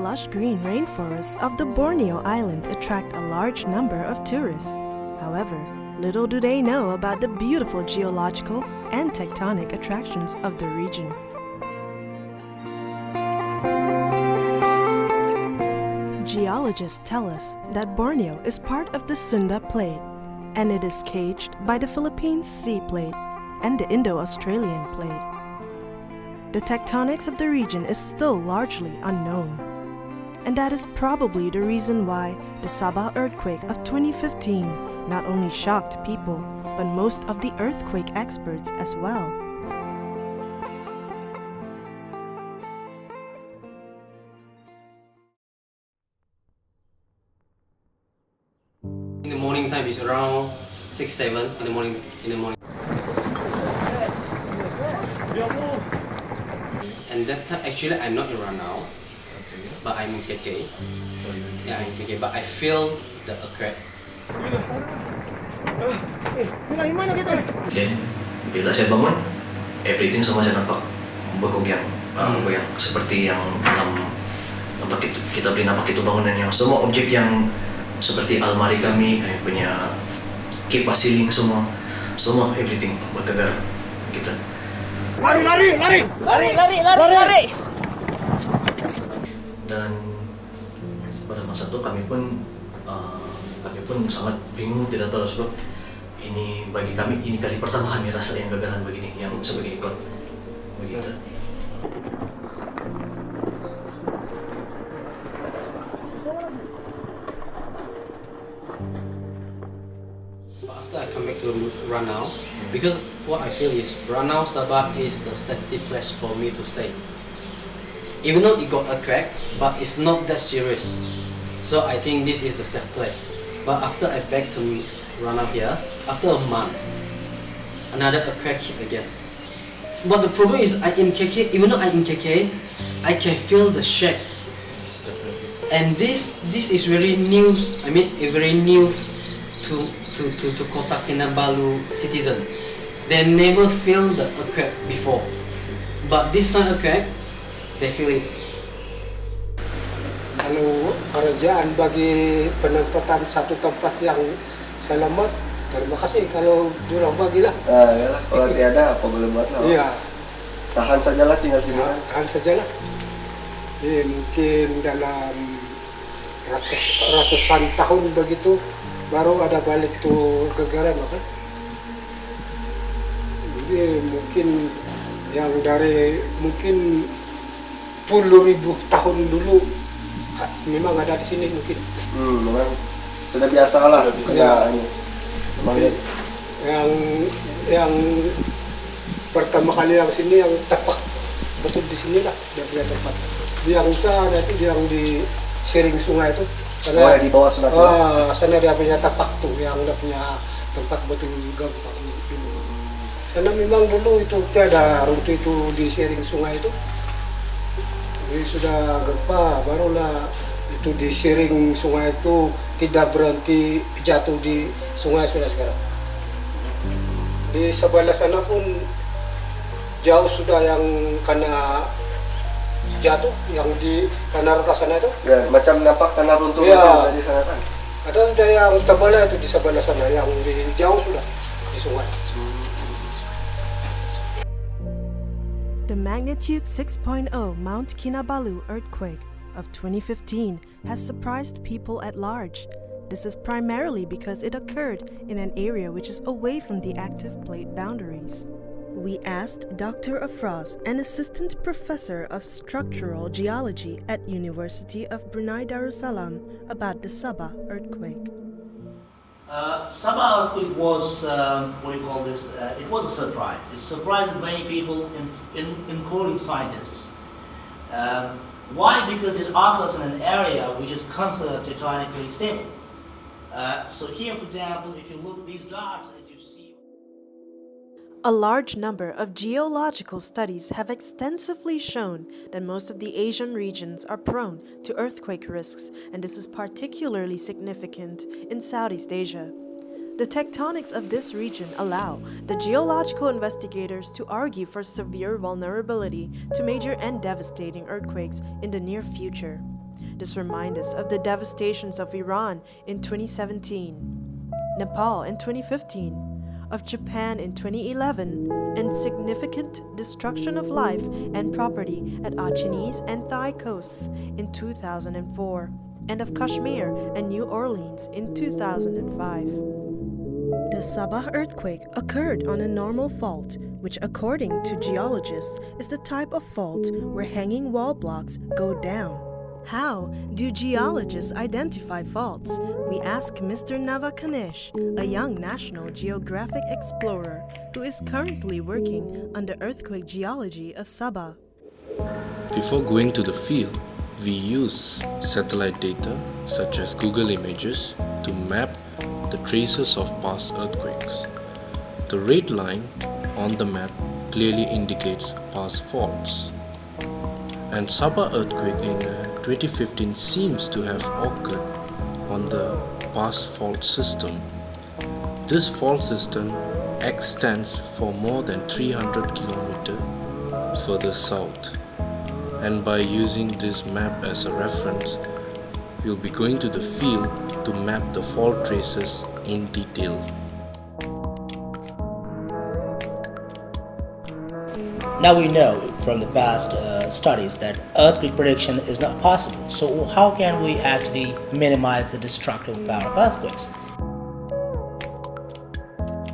lush green rainforests of the Borneo Island attract a large number of tourists. However, little do they know about the beautiful geological and tectonic attractions of the region. Geologists tell us that Borneo is part of the Sunda Plate, and it is caged by the Philippines Sea Plate and the Indo-Australian Plate. The tectonics of the region is still largely unknown, and that is probably the reason why the Sabah earthquake of 2015 not only shocked people, but most of the earthquake experts as well. In the morning time, it's around 6-7 in the morning. And that time, actually, I'm not in Ranau, but I'm in KK. Yeah, I'm in KK, but I feel the earthquake. Dan bila saya bangun, everything semua saya nampak bergoyang, seperti yang dalam nampak kita boleh nampak itu bangunan yang semua objek yang seperti almari kami punya kipas ceiling semua everything bergegar kita. Lari. Dan pada masa itu kami pun sangat bingung, tidak tahu sebab ini bagi kami ini kali pertama kami rasa yang gagaran begini, yang sebegini kuat begitu. After I come back to Ranau, because what I feel is Ranau Sabah is the safety place for me to stay. Even though it got a crack, but it's not that serious. So I think this is the safe place. But after I back to Ranau here, after a month, another crack hit again. But the problem is even though I'm in KK, I can feel the shake. And this is very new. Very new to Kota Kinabalu citizen. They never feel the earthquake before, but this time earthquake, they feel it. Kalau kerajaan bagi penempatan satu tempat yang selamat, terima kasih. Kalau diorang bagilah. Yalah, kalau tiada apa boleh buat lah. Iya. Tahan sajalah tinggal sini. Tahan sajalah. Mungkin dalam ratusan tahun begitu baru ada balik tuh gagaran, kan? Jadi mungkin yang dari mungkin puluh ribu tahun dulu memang ada di sini mungkin. Memang sudah biasa lah. Ya. Memang yang pertama kali yang sini yang tepak betul di sinilah dia punya tempat. Yang sana itu yang di sering sungai itu. Karena di bawah sungai itu. Sana dia punya tapak tuh, yang dia punya tempat betul gampang dulu. Sana memang dulu itu tiada runtuh itu di sering sungai itu. Jadi sudah gempa, barulah itu di sering sungai itu tidak berhenti jatuh di sungai sudah sekarang. Di sebelah sana pun jauh sudah yang kena jatuh, yang di tanah rata sana itu. Ya, macam nampak tanah runtuh ya. Di sana kan. Ada yang tebal itu di sebelah sana, yang di jauh sudah di sungai. The magnitude 6.0 Mount Kinabalu earthquake of 2015 has surprised people at large. This is primarily because it occurred in an area which is away from the active plate boundaries. We asked Dr. Afraz, an assistant professor of structural geology at University of Brunei Darussalam, about the Sabah earthquake. Sabah earthquake was, it was a surprise. It surprised many people, including scientists. Why? Because it occurs in an area which is considered tectonically stable. So here, for example, if you look at these dots, as you see, a large number of geological studies have extensively shown that most of the Asian regions are prone to earthquake risks, and this is particularly significant in Southeast Asia. The tectonics of this region allow the geological investigators to argue for severe vulnerability to major and devastating earthquakes in the near future. This reminds us of the devastations of Iran in 2017, Nepal in 2015, of Japan in 2011, and significant destruction of life and property at Achinese and Thai coasts in 2004, and of Kashmir and New Orleans in 2005. The Sabah earthquake occurred on a normal fault, which according to geologists is the type of fault where hanging wall blocks go down. How do geologists identify faults? We ask Mr. Navakanesh, a young National Geographic explorer who is currently working on the earthquake geology of Sabah. Before going to the field, we use satellite data such as Google Images to map the traces of past earthquakes. The red line on the map clearly indicates past faults. And Sabah earthquake in 2015 seems to have occurred on the past fault system. This fault system extends for more than 300 km further south. And by using this map as a reference, we'll be going to the field to map the fault traces in detail. Now we know from the past studies that earthquake prediction is not possible. So how can we actually minimize the destructive power of earthquakes?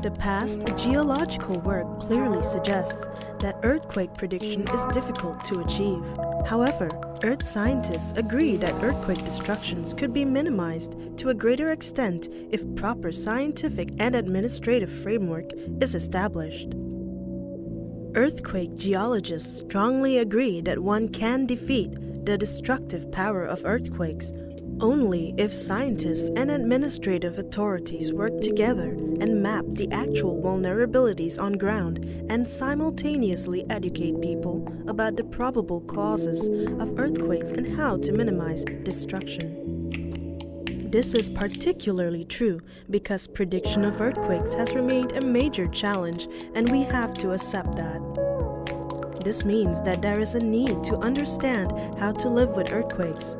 The past geological work clearly suggests that earthquake prediction is difficult to achieve. However, Earth scientists agree that earthquake destructions could be minimized to a greater extent if proper scientific and administrative framework is established. Earthquake geologists strongly agree that one can defeat the destructive power of earthquakes only if scientists and administrative authorities work together and map the actual vulnerabilities on ground and simultaneously educate people about the probable causes of earthquakes and how to minimize destruction. This is particularly true because prediction of earthquakes has remained a major challenge, and we have to accept that. This means that there is a need to understand how to live with earthquakes.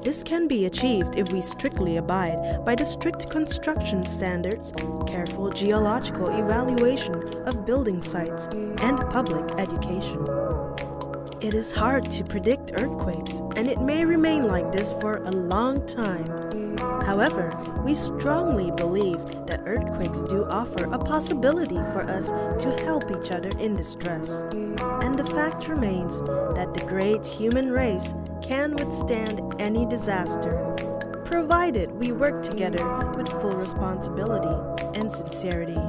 This can be achieved if we strictly abide by the strict construction standards, careful geological evaluation of building sites, and public education. It is hard to predict earthquakes, and it may remain like this for a long time. However, we strongly believe that earthquakes do offer a possibility for us to help each other in distress. And the fact remains that the great human race can withstand any disaster, provided we work together with full responsibility and sincerity.